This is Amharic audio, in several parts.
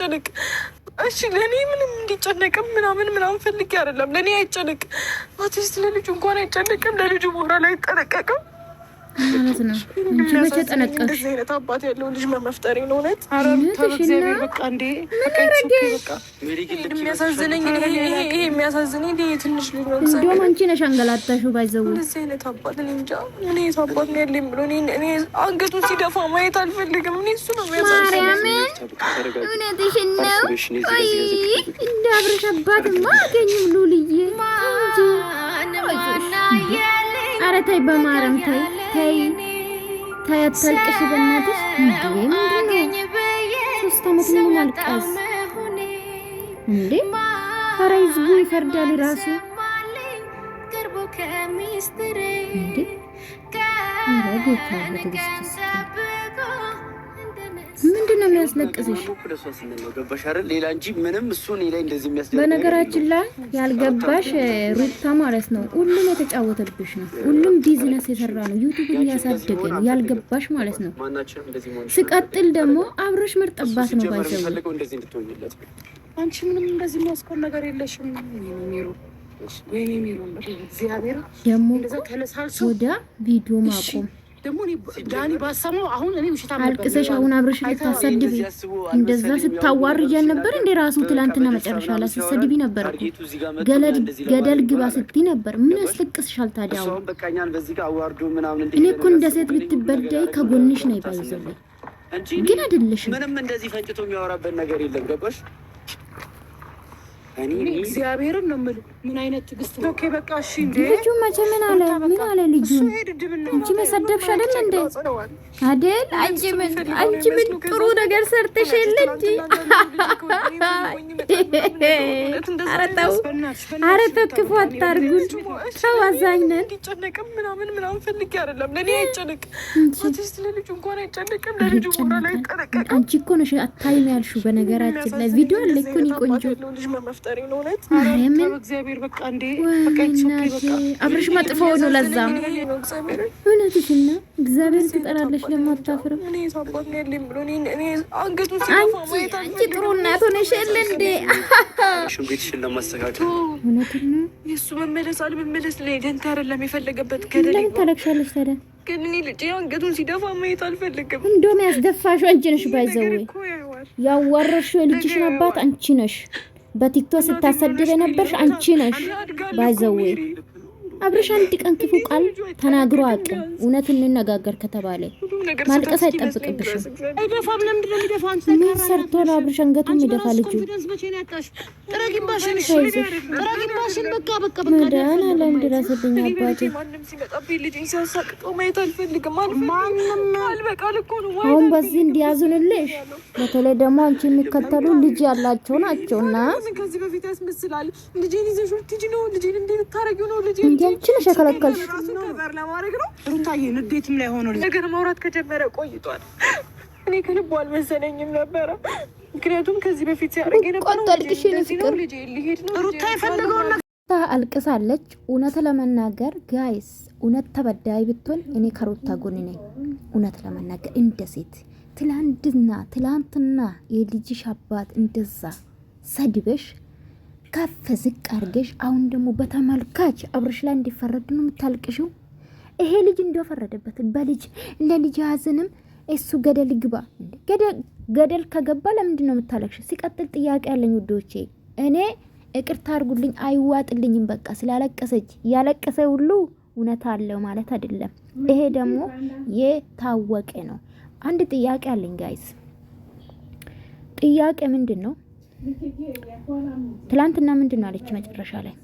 ጨነቅ እሺ ለኔ ምንም እንዲጨነቅም ምናምን ፈልጌ አይደለም። ለኔ አይጨነቅ አትሊስት ለልጁ እንኳን አይጨነቅም። ለልጁ ሞራል አይጠነቀቅም ማለት ነው። እንጂ መቼ ጠነቀቅሽ? እንደዚህ አይነት አባት ያለው ልጅ መፍጠሬ ነው እውነት። አረም እግዚአብሔር በቃ እንዴ በቃ የሚያሳዝነኝ ይሄ የሚያሳዝነኝ ይሄ ትንሽ ልጅ ነው። እንደውም አንቺ ነሽ አንገላታሽው ባይዘው እንደዚህ አይነት አባት እኔ እንጃ። እኔ አባት ነው ያለኝ ብሎ እኔ አንገቱን ሲደፋ ማየት አልፈልግም። እኔ እሱ ነው የሚያሳዝነኝ። ማርያምን እውነትሽን ነው። አይ እንደ አብረሽ አባትማ አገኝም ሉልዬ እንጂ ኧረ ተይ በማርያም ተይ አታልቅሽ በእናትሽ። እንዴ ምንድን ነው 3 ዓመት ሙሉ ማልቀስ እንዴ? ኧረ ህዝቡ ይፈርዳል ራሱ እንዴ። ኧረ ጌታ በትዕግስት ምንድነው የሚያስለቅስሽ? በነገራችን ላይ ያልገባሽ ሩታ ማለት ነው ሁሉም የተጫወተብሽ ነው። ሁሉም ቢዝነስ የሰራ ነው። ዩቲዩብ እያሳደገ ነው። ያልገባሽ ማለት ነው። ሲቀጥል ደግሞ አብረሽ ምርጥባት ነው ባይዘው። አንቺ ምንም እንደዚህ የሚያስቆም ነገር የለሽም። ወይኔ ሚሩ እግዚአብሔር ደግሞ ወደ ቪዲዮ ማቆም ደግሞ ዳኒ ባሰማው አሁን እኔ ውሽታ አልቅሰሽ አሁን አብረሽ ልታሰድቢ እንደዛ ስታዋርጂ ነበር እንደ ራሱ ትላንትና መጨረሻ ላይ ስትሰድቢ ነበር እኮ ገደል ግባ ስትይ ነበር። ምን ያስለቅስሻል ታዲያ? እኔ እኮ እንደ ሴት ብትበደይ ከጎንሽ ነው ይባይዘው ግን አይደለሽም። ምንም እንደዚህ ፈንጭቶ የሚያወራበት ነገር የለም። ገባሽ? እኔ እግዚአብሔርን ነው የምልህ። ምን አይነት ትዕግስት ነው? ኦኬ በቃ እሺ። እንዴ ልጁ መቼ ምን አለ ልጁ? አንቺ መሰደብሽ አይደል እንዴ? አይደል አንቺ ምን ጥሩ ነገር ሰርተሽ የለ እንጂ። ኧረ ተው ክፉ አታርጉን። ሰው አዛኝ ነን። እንዲጨነቅም ምናምን ፈልጌ አይደለም። ለኔ አይጨነቅ አትሊስት ለልጁ እንኳን አይጨነቅም። ለልጁ ሞራል አይጠነቀቅም። አንቺ እኮ ነሽ አታይም ያልሽው። በነገራችን ላይ ቪዲዮ አለ እኮ ነው ቆንጆ በቃ እንዴ አብረሽ መጥፎ ነው። ለዛ እውነትሽና እግዚአብሔር ትጠራለሽ ለማታፍርም። አንቺ ጥሩ እናት ሆነሽ የለ እንዴ? ቤትሽን ለማስተካከል እውነትና የእሱ መመለስ አለመመለስ ላይ ደንታ አይደለም የፈለገበት ገደል። ለምን ታለቅሻለሽ ታዲያ? ግን እኔ ልጅ አንገቱን ሲደፋ ማየት አልፈልግም። እንደውም ያስደፋሽው አንቺ ነሽ። ባይዘው ያዋረሽው የልጅሽን አባት አንቺ ነሽ። በቲክቶክ ስታሰድብ የነበርሽ አንቺ ነሽ። ባይዘው አብረሽ አንድ ቀን ክፉ ቃል ተናግሮ አቅም እውነት እንነጋገር ከተባለ ማልቀስ አይጠብቅብሽም። አይደፋም። ለምን እንደሚደፋ አንቺ ምን ሰርቶ ነው አብረሽ አንገቱን የሚደፋ ልጁ? ጥራጊባሽን በቃ መዳን አለም ድረስልኝ አባቴ። አሁን በዚህ እንዲያዙንልሽ በተለይ ደግሞ አንቺ የሚከተሉ ልጅ ያላቸው ናቸውና ከዚህ በፊት ያስመስላል። ልጄን ይዘሽ ወጥጂ ነው ልጄን እንዴት ታረጊው ነው ልጄ አንቺ ነሽ የከለከልሽ። ለማድረግ ነው ሩታዬ ንዴትም ላይ ሆኖ ነገር ማውራት ከጀመረ ቆይቷል። እኔ ከልቡ አልመሰለኝም ነበረ። ምክንያቱም ከዚህ በፊት ሲያደርግ የነበረው ልጄ ሊሄድ ነው ሩታ የፈለገውን አልቅሳለች። እውነት ለመናገር ጋይስ እውነት ተበዳይ ብትሆን እኔ ከሩታ ጎን ነኝ። እውነት ለመናገር እንደ ሴት ትላንትና የልጅሽ አባት እንደዛ ሰድበሽ ከፍ ዝቅ አድርገሽ አሁን ደግሞ በተመልካች አብረሽ ላይ እንዲፈረድ ነው የምታልቅሽው። ይሄ ልጅ እንደፈረደበት በልጅ ለልጅ ያዝንም እሱ ገደል ግባ። ገደል ከገባ ለምንድን ነው የምታለቅሽው? ሲቀጥል ጥያቄ ያለኝ ውዶቼ፣ እኔ ይቅርታ አድርጉልኝ አይዋጥልኝም። በቃ ስላለቀሰች ያለቀሰ ሁሉ እውነት አለው ማለት አይደለም። ይሄ ደግሞ የታወቀ ነው። አንድ ጥያቄ አለኝ ጋይስ። ጥያቄ ምንድን ነው? ትላንትና ምንድን ነው አለች መጨረሻ ላይ?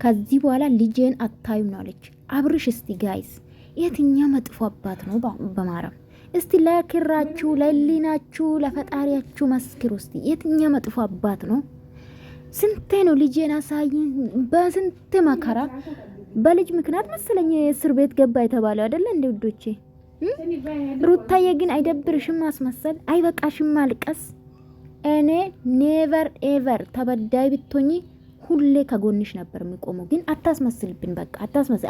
ከዚህ በኋላ ልጄን አታዩም ነው አለች። አብርሽ እስቲ ጋይስ የትኛ መጥፎ አባት ነው? በማረም እስቲ ለክራችሁ ለሊናችሁ ለፈጣሪያችሁ መስክሩ እስቲ። የትኛ መጥፎ አባት ነው? ስንቴ ነው ልጄን አሳይኝ፣ በስንት መከራ በልጅ ምክንያት መሰለኝ እስር ቤት ገባ የተባለው አይደለ እንደ ውዶቼ። ሩታዬ ግን አይደብርሽም ማስመሰል? አይበቃሽም ማልቀስ? እኔ ኔቨር ኤቨር ተበዳይ ብትሆኚ ሁሌ ከጎንሽ ነበር የሚቆመው። ግን አታስመስልብን። በቃ አታስመስል፣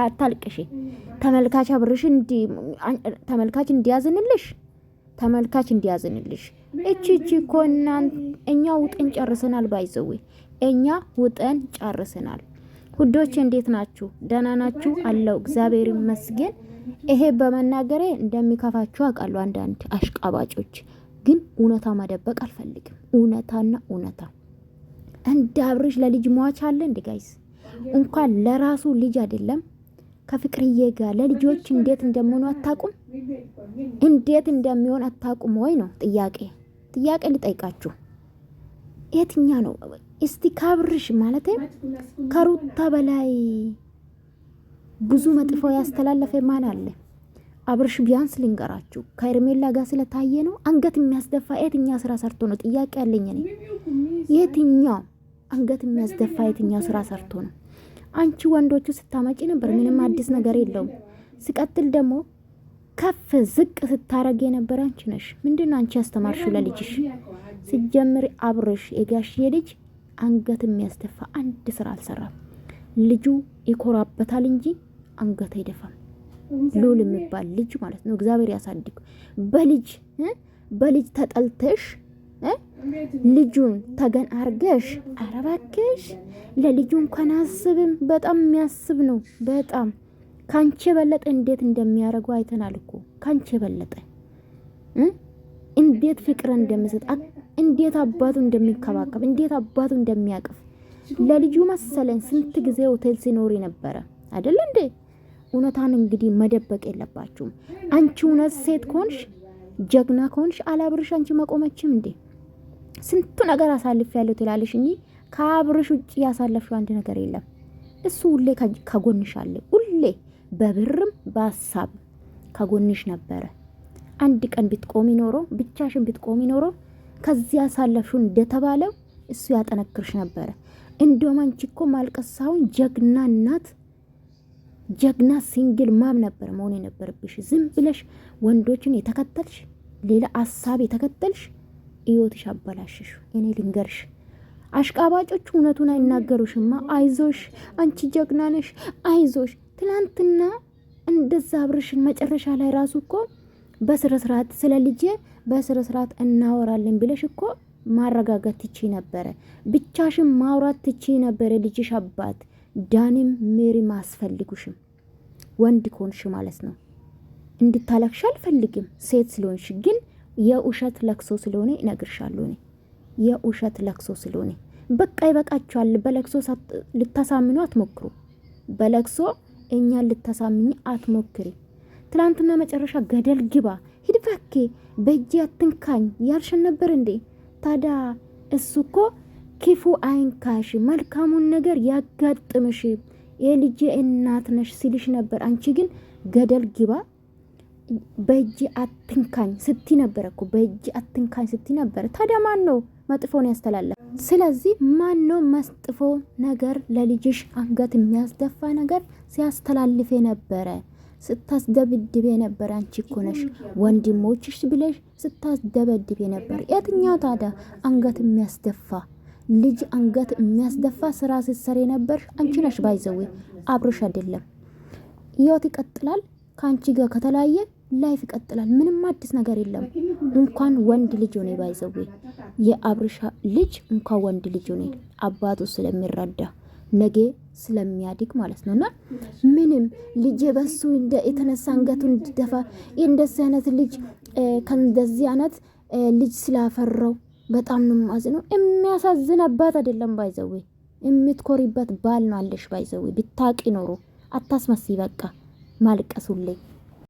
አታልቅሽ። ተመልካች አብርሽ ተመልካች እንዲያዝንልሽ እቺ ኮናን እኛ ውጠን ጨርሰናል። ባይዘው እኛ ውጠን ጨርሰናል። ውዶች እንዴት ናችሁ? ደህና ናችሁ? አለው እግዚአብሔር ይመስገን። ይሄ በመናገሬ እንደሚከፋችሁ አውቃለሁ። አንዳንድ አሽቃባጮች ግን እውነታ መደበቅ አልፈልግም። እውነታና እውነታ እንደ አብርሽ ለልጅ ሟች አለ እንዴ ጋይስ? እንኳን ለራሱ ልጅ አይደለም ከፍቅርዬ ጋር ለልጆች እንዴት እንደምሆኑ አታቁም? እንዴት እንደሚሆን አታቁም ወይ ነው ጥያቄ ልጠይቃችሁ። የትኛ ነው እስቲ ከአብርሽ ማለት ከሩታ በላይ ብዙ መጥፎ ያስተላለፈ ማን አለ? አብርሽ ቢያንስ ልንገራችሁ ከኤርሜላ ጋር ስለታየ ነው አንገት የሚያስደፋ የትኛ ስራ ሰርቶ ነው? ጥያቄ ያለኝ እኔ የትኛው አንገት የሚያስደፋ የትኛው ስራ ሰርቶ ነው? አንቺ ወንዶቹ ስታመጪ ነበር፣ ምንም አዲስ ነገር የለውም። ሲቀጥል ደግሞ ከፍ ዝቅ ስታረግ የነበረ አንቺ ነሽ። ምንድነው አንቺ ያስተማርሽው ለልጅሽ? ሲጀምር አብርሽ የጋሽዬ ልጅ አንገት የሚያስደፋ አንድ ስራ አልሰራም። ልጁ ይኮራበታል እንጂ አንገት አይደፋም። ሉል የሚባል ልጅ ማለት ነው። እግዚአብሔር ያሳድግ። በልጅ ተጠልተሽ ልጁን ተገን አርገሽ አረባከሽ ለልጁ እንኳን አስብም። በጣም የሚያስብ ነው። በጣም ካንቺ በለጠ እንዴት እንደሚያረጉ አይተናል እኮ። ካንቺ በለጠ እንዴት ፍቅር እንደሚሰጥ፣ እንዴት አባቱ እንደሚከባከብ፣ እንዴት አባቱ እንደሚያቅፍ ለልጁ መሰለን። ስንት ጊዜ ሆቴል ሲኖር ነበረ አይደል እንዴ? እውነታን እንግዲህ መደበቅ የለባችሁም። አንቺ እውነት ሴት ኮንሽ ጀግና ኮንሽ አላብርሽ አንቺ መቆመችም እንዴ? ስንቱ ነገር አሳልፍ ያለው ትላለሽ እንጂ ከአብርሽ ውጭ ያሳለፍሽው አንድ ነገር የለም። እሱ ሁሌ ከጎንሽ አለ። ሁሌ በብርም በሀሳብ ከጎንሽ ነበረ። አንድ ቀን ብትቆሚ ኖሮ ብቻሽን ብትቆሚ ኖሮ ከዚያ ያሳለፍሽው እንደተባለው እሱ ያጠነክርሽ ነበረ። እንደውም አንቺ እኮ ማልቀስ ሳይሆን ጀግና እናት ጀግና ሲንግል ማም ነበር መሆን የነበረብሽ። ዝም ብለሽ ወንዶችን የተከተልሽ ሌላ ሀሳብ የተከተልሽ ህይወትሽ አበላሽሽ። እኔ ልንገርሽ አሽቃባጮች እውነቱን አይናገሩሽማ። አይዞሽ አንቺ ጀግና ነሽ አይዞሽ። ትናንትና እንደዛ አብርሽን መጨረሻ ላይ ራሱ እኮ በስርዓት ስለ ልጄ በስርዓት እናወራለን ብለሽ እኮ ማረጋጋት ትቺ ነበረ። ብቻሽን ማውራት ትቺ ነበረ። ልጅሽ አባት ዳንም ሜሪ ማስፈልጉሽም ወንድ ኮንሽ ማለት ነው። እንድታለቅሽ አልፈልግም ሴት ስለሆንሽ፣ ግን የውሸት ለክሶ ስለሆነ እነግርሻለሁ። እኔ የውሸት ለክሶ ስለሆነ በቃ ይበቃችኋል። በለክሶ ልታሳምኑ አትሞክሩ። በለክሶ እኛን ልታሳምኝ አትሞክሪ። ትላንትና መጨረሻ ገደል ግባ ሂድ ባኬ በእጄ አትንካኝ ያልሽን ነበር እንዴ? ታዲያ እሱ እኮ ክፉ አይንካሽ መልካሙን ነገር ያጋጥምሽ የልጄ እናት ነሽ ሲልሽ ነበር። አንቺ ግን ገደል ግባ በእጄ አትንካኝ ስቲ ነበር እኮ። በእጄ አትንካኝ ስቲ ነበር። ታዲያ ማን ነው መጥፎን ያስተላለፈ? ስለዚህ ማን ነው መጥፎ ነገር ለልጅሽ አንገት የሚያስደፋ ነገር ሲያስተላልፍ ነበረ? ስታስደብድብ ነበር። አንቺ እኮ ነሽ ወንድሞችሽ ብለሽ ስታስደብድብ ነበር። የትኛው ታዲያ አንገት የሚያስደፋ ልጅ አንገት የሚያስደፋ ስራ ሲሰሪ ነበር? አንቺ ነሽ። ባይዘው አብርሽ አይደለም። ህይወት ይቀጥላል። ካንቺ ጋር ከተለያየ ላይፍ ይቀጥላል። ምንም አዲስ ነገር የለም። እንኳን ወንድ ልጅ ሆነ ባይዘው የአብርሽ ልጅ እንኳን ወንድ ልጅ ሆነ አባቱ ስለሚረዳ ነገ ስለሚያድግ ማለት ነውና ምንም ልጅ በሱ እንደ የተነሳ አንገቱ እንድደፋ እንደዚህ አይነት ልጅ ከእንደዚህ አይነት ልጅ ስላፈራው በጣም ነው ማዝነው። የሚያሳዝን አባት አይደለም ባይዘው የምትኮሪበት ባል ነው አለሽ ባይዘው። ብታቂ ኖሮ አታስመስይ። በቃ ማልቀሱልኝ